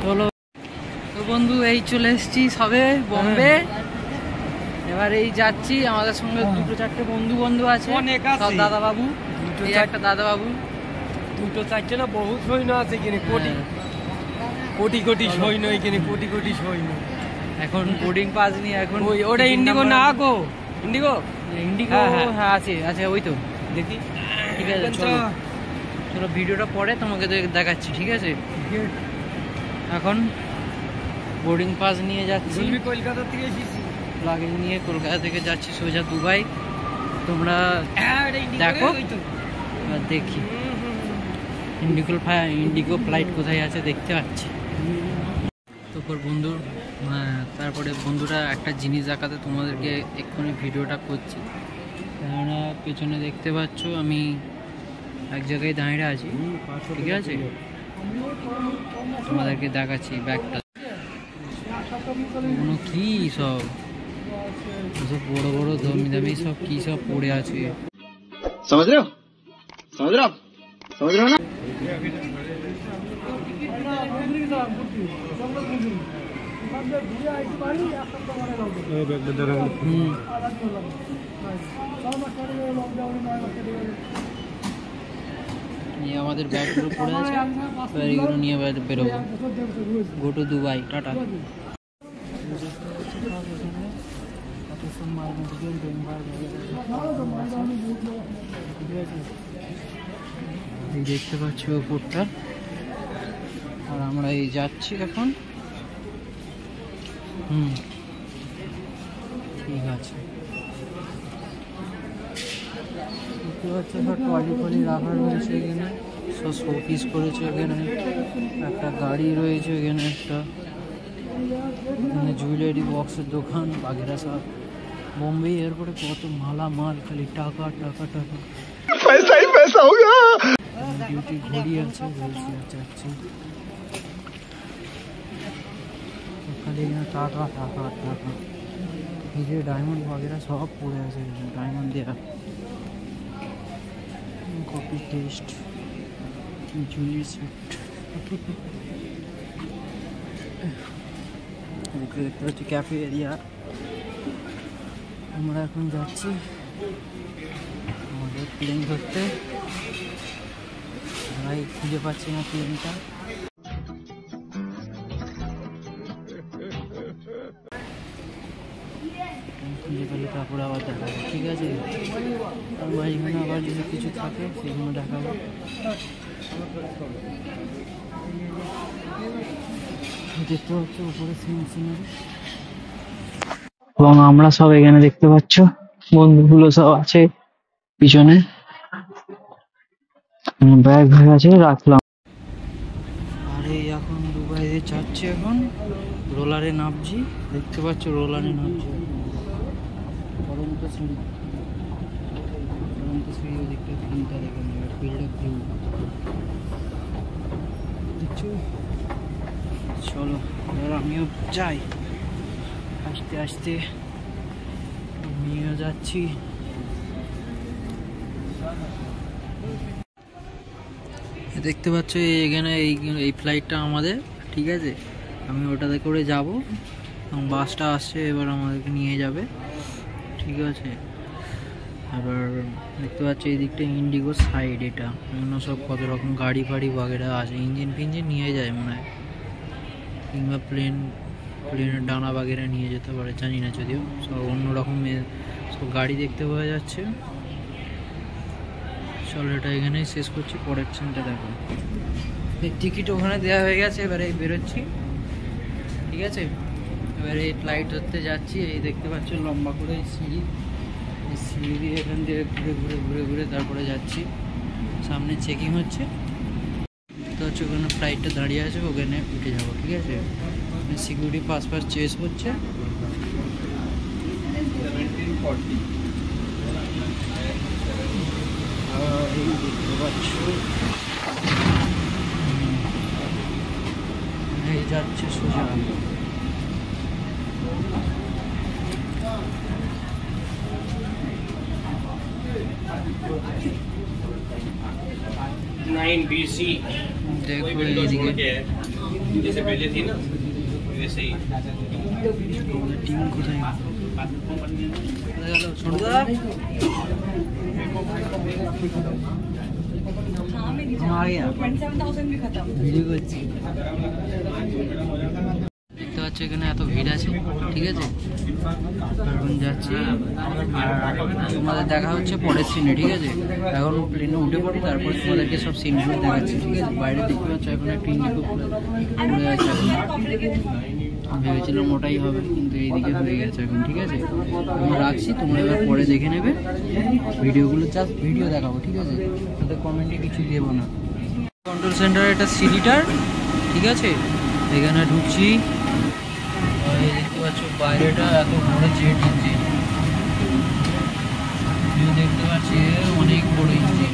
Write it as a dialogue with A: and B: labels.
A: চলো তো বন্ধু, এই চলে এসেছি সবে বম্বে। এবার এই যাচ্ছি, আমাদের সঙ্গে দুটো চারটে বন্ধু আছে, সব দাদা বাবু। এই একটা দাদা বাবু,
B: দুটো চারটে না বহুত সৈন্য আছে এখানে, কোটি কোটি সৈন্য এখানে, কোটি কোটি সৈন্য।
A: এখন বোর্ডিং পাস নিয়ে এখন
B: ওটা ইন্ডিগো না গো? ইন্ডিগো
A: হ্যাঁ আছে আছে, ওই তো দেখি। ঠিক আছে চলো চলো, ভিডিওটা পরে তোমাকে দেখাচ্ছি, ঠিক আছে? এখন বোর্ডিং পাস নিয়ে যাচ্ছি,
B: কলকাতা থেকে এসেছি,
A: লাগেজ নিয়ে কলকাতা থেকে যাচ্ছি সোজা দুবাই। তোমরা দেখো আর দেখি ইন্ডিগো ফ্লাইট কোথায় আছে দেখতে পাচ্ছি। তারপর তারপরে বন্ধুরা একটা জিনিস দেখাতে তোমাদেরকে এক্ষুনি ভিডিওটা করছি। কেননা পেছনে দেখতে পাচ্ছ আমি এক জায়গায় দাঁড়িয়ে আছি, ঠিক আছে? তোমাদেরকে দেখাচ্ছি ব্যাগটা, কি সব বড় বড় দামি দামি সব কি সব পড়ে আছে,
C: समझ रहे हो ना?
A: আমাদের ব্যাগগুলো পড়ে আছে, এবার এগুলো নিয়ে বেরোবো, গো টু দুবাই, টাটা। এই দেখতে পাচ্ছি ওপরটা, আর আমরা এই যাচ্ছি এখন। ঠিক আছে, দেখতে পাচ্ছ সব ট্রলি ফলি রাখা রয়েছে এখানে, সব শোপিস করেছে এখানে। একটা গাড়ি রয়েছে এখানে, একটা এখানে জুয়েলারি বক্সের দোকান বাগেরা সব। বোম্বে এয়ারপোর্টে কত মালামাল, খালি টাকা টাকা টাকা,
C: पैसा होगा।
A: ডিউটি ঘড়ি আছে, যাচ্ছি খালি টাকা টাকা টাকা। এই যে ডায়মন্ড বাগেরা সব পড়ে আছে, ডায়মন্ড দেওয়া, কপি টেস্ট, জুয়েলারি সেট। দেখতে পাচ্ছি ক্যাফে এরিয়া। আমরা এখন যাচ্ছি আমাদের প্লেন ধরতে, ভাই খুঁজে পাচ্ছি না প্লেনটা। খুঁজে পেলে তারপরে আবার দেখাবো, ঠিক আছে? আমার এখানে আবার যদি কিছু থাকে সেগুলো দেখাবো। দেখতে পাচ্ছ উপরে সিনারি, এবং আমরা সব এখানে দেখতে পাচ্ছ বন্ধুগুলো সব আছে পিছনে, ব্যাগ আছে রাখলাম। আর এই এখন দুবাইতে যাচ্ছি, এখন রোলারে নামছি, দেখতে পাচ্ছ রোলারে নামছি। পরন্ত সিঁড়ি দেখতে, ভিউটা দেখে ফিল্ডের ভিউ দেখছো। চলো এবার আমিও যাই, আস্তে আস্তে নিয়ে যাচ্ছি। দেখতে পাচ্ছ এখানে এই ফ্লাইটটা আমাদের, ঠিক আছে? আমি ওটাতে করে যাব, বাসটা আসছে এবার আমাদেরকে নিয়ে যাবে, ঠিক আছে? এবার দেখতে পাচ্ছ এই দিকটা ইন্ডিগো সাইড, এটা অন্য সব কত রকম গাড়ি ফাড়ি বাগেরা আছে, ইঞ্জিন ফিঞ্জিন নিয়ে যায় মনে হয়, কিংবা প্লেনের ডানা বাগেরা নিয়ে যেতে পারে, জানি না, যদিও সব অন্য রকমের সব গাড়ি দেখতে পাওয়া যাচ্ছে। চলো এটা এখানেই শেষ করছি, পরের সিনটা দেখো। টিকিট ওখানে দেওয়া হয়ে গেছে, এবারে বেরোচ্ছি, ঠিক আছে? এবারে ফ্লাইট ধরতে যাচ্ছি। এই দেখতে পাচ্ছ লম্বা করে সিঁড়ি, এই সিঁড়ি দিয়ে এখান দিয়ে ঘুরে ঘুরে ঘুরে ঘুরে তারপরে যাচ্ছি। সামনে চেকিং হচ্ছে, তো হচ্ছে ওখানে ফ্লাইটটা দাঁড়িয়ে আছে, ওখানে উঠে যাবো, ঠিক আছে? সিকিউরিটি পাস চেস হচ্ছে। এই দেখতে পাচ্ছ যাচ্ছে সোজা। দেখো এইদিকে
D: जैसे पहले थी ना वैसे ही
A: টিম কোথায় গেল? ছোটদা ভিডিও করছি। দেখতে পাচ্ছ এখানে এত ভিড় আছে, ঠিক আছে? এখন যাচ্ছি, তোমাদের দেখা হচ্ছে পরের সিনে, ঠিক আছে? এখন প্লেনে উঠে পড়ি, তারপর তোমাদেরকে সব সিনগুলো দেখাচ্ছি, ঠিক আছে? বাইরে দেখতে পাচ্ছ এখন একটা ইন্ডিগো উড়ে আছে। আমি ভেবেছিলাম ওটাই হবে, কিন্তু এইদিকে হয়ে গেছে এখন, ঠিক আছে? আমি রাখছি, তোমরা এবার পরে দেখে নেবে ভিডিওগুলো, জাস্ট ভিডিও দেখাবো, ঠিক আছে? তাদের কমেন্টে কিছু দেবো না। কন্ট্রোল সেন্টার এটা সিটিটার, ঠিক আছে? এখানে ঢুকছি, এই দেখতে পাচ্ছ বাইরেটা এত বড় জেট ইঞ্জিন, দেখতে পাচ্ছি অনেক বড় ইঞ্জিন।